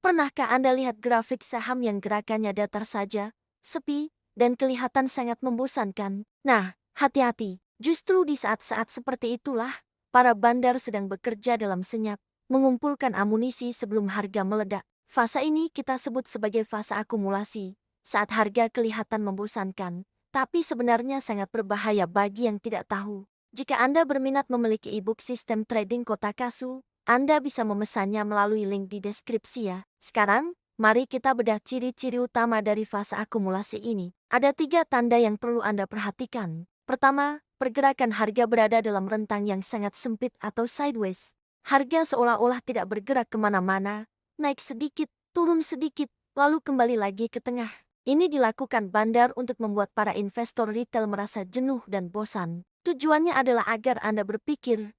Pernahkah Anda lihat grafik saham yang gerakannya datar saja, sepi, dan kelihatan sangat membosankan? Nah, hati-hati. Justru di saat-saat seperti itulah, para bandar sedang bekerja dalam senyap, mengumpulkan amunisi sebelum harga meledak. Fase ini kita sebut sebagai fase akumulasi, saat harga kelihatan membosankan, tapi sebenarnya sangat berbahaya bagi yang tidak tahu. Jika Anda berminat memiliki e-book sistem trading Kotakasu, Anda bisa memesannya melalui link di deskripsi ya. Sekarang, mari kita bedah ciri-ciri utama dari fase akumulasi ini. Ada 3 tanda yang perlu Anda perhatikan. Pertama, pergerakan harga berada dalam rentang yang sangat sempit atau sideways. Harga seolah-olah tidak bergerak kemana-mana, naik sedikit, turun sedikit, lalu kembali lagi ke tengah. Ini dilakukan bandar untuk membuat para investor retail merasa jenuh dan bosan. Tujuannya adalah agar Anda berpikir,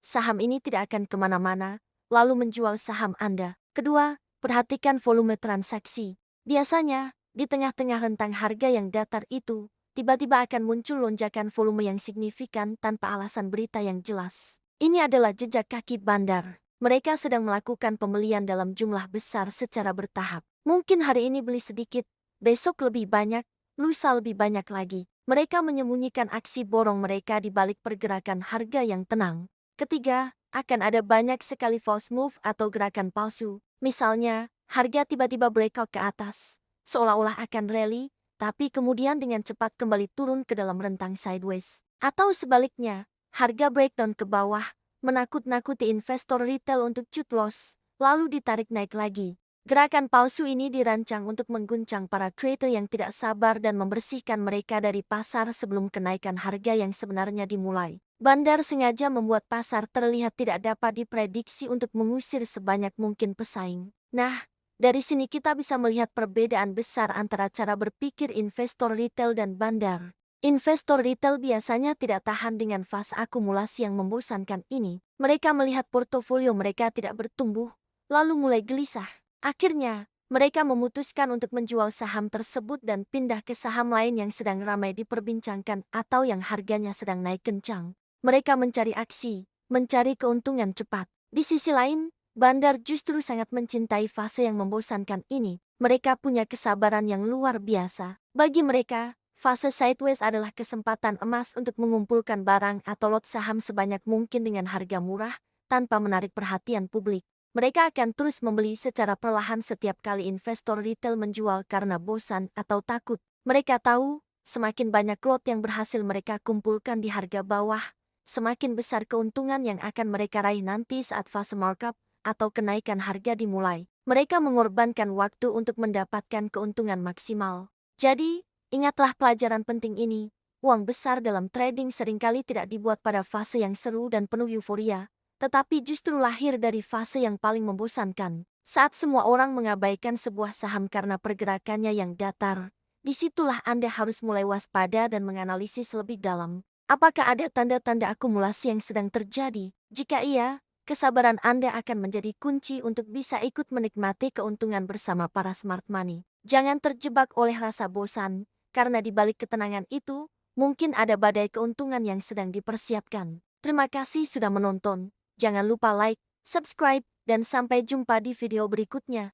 saham ini tidak akan kemana-mana, lalu menjual saham Anda. Kedua, perhatikan volume transaksi. Biasanya, di tengah-tengah rentang harga yang datar itu, tiba-tiba akan muncul lonjakan volume yang signifikan tanpa alasan berita yang jelas. Ini adalah jejak kaki bandar. Mereka sedang melakukan pembelian dalam jumlah besar secara bertahap. Mungkin hari ini beli sedikit, besok lebih banyak, lusa lebih banyak lagi. Mereka menyembunyikan aksi borong mereka di balik pergerakan harga yang tenang. Ketiga, akan ada banyak sekali false move atau gerakan palsu. Misalnya, harga tiba-tiba breakout ke atas, seolah-olah akan rally, tapi kemudian dengan cepat kembali turun ke dalam rentang sideways. Atau sebaliknya, harga breakdown ke bawah, menakut-nakuti investor retail untuk cut loss, lalu ditarik naik lagi. Gerakan palsu ini dirancang untuk mengguncang para trader yang tidak sabar dan membersihkan mereka dari pasar sebelum kenaikan harga yang sebenarnya dimulai. Bandar sengaja membuat pasar terlihat tidak dapat diprediksi untuk mengusir sebanyak mungkin pesaing. Nah, dari sini kita bisa melihat perbedaan besar antara cara berpikir investor retail dan bandar. Investor retail biasanya tidak tahan dengan fase akumulasi yang membosankan ini. Mereka melihat portofolio mereka tidak bertumbuh, lalu mulai gelisah. Akhirnya, mereka memutuskan untuk menjual saham tersebut dan pindah ke saham lain yang sedang ramai diperbincangkan atau yang harganya sedang naik kencang. Mereka mencari aksi, mencari keuntungan cepat. Di sisi lain, bandar justru sangat mencintai fase yang membosankan ini. Mereka punya kesabaran yang luar biasa. Bagi mereka, fase sideways adalah kesempatan emas untuk mengumpulkan barang atau lot saham sebanyak mungkin dengan harga murah, tanpa menarik perhatian publik. Mereka akan terus membeli secara perlahan setiap kali investor retail menjual karena bosan atau takut. Mereka tahu, semakin banyak lot yang berhasil mereka kumpulkan di harga bawah, semakin besar keuntungan yang akan mereka raih nanti saat fase markup atau kenaikan harga dimulai. Mereka mengorbankan waktu untuk mendapatkan keuntungan maksimal. Jadi, ingatlah pelajaran penting ini. Uang besar dalam trading seringkali tidak dibuat pada fase yang seru dan penuh euforia, tetapi justru lahir dari fase yang paling membosankan. Saat semua orang mengabaikan sebuah saham karena pergerakannya yang datar, disitulah Anda harus mulai waspada dan menganalisis lebih dalam. Apakah ada tanda-tanda akumulasi yang sedang terjadi? Jika iya, kesabaran Anda akan menjadi kunci untuk bisa ikut menikmati keuntungan bersama para smart money. Jangan terjebak oleh rasa bosan, karena di balik ketenangan itu, mungkin ada badai keuntungan yang sedang dipersiapkan. Terima kasih sudah menonton. Jangan lupa like, subscribe, dan sampai jumpa di video berikutnya.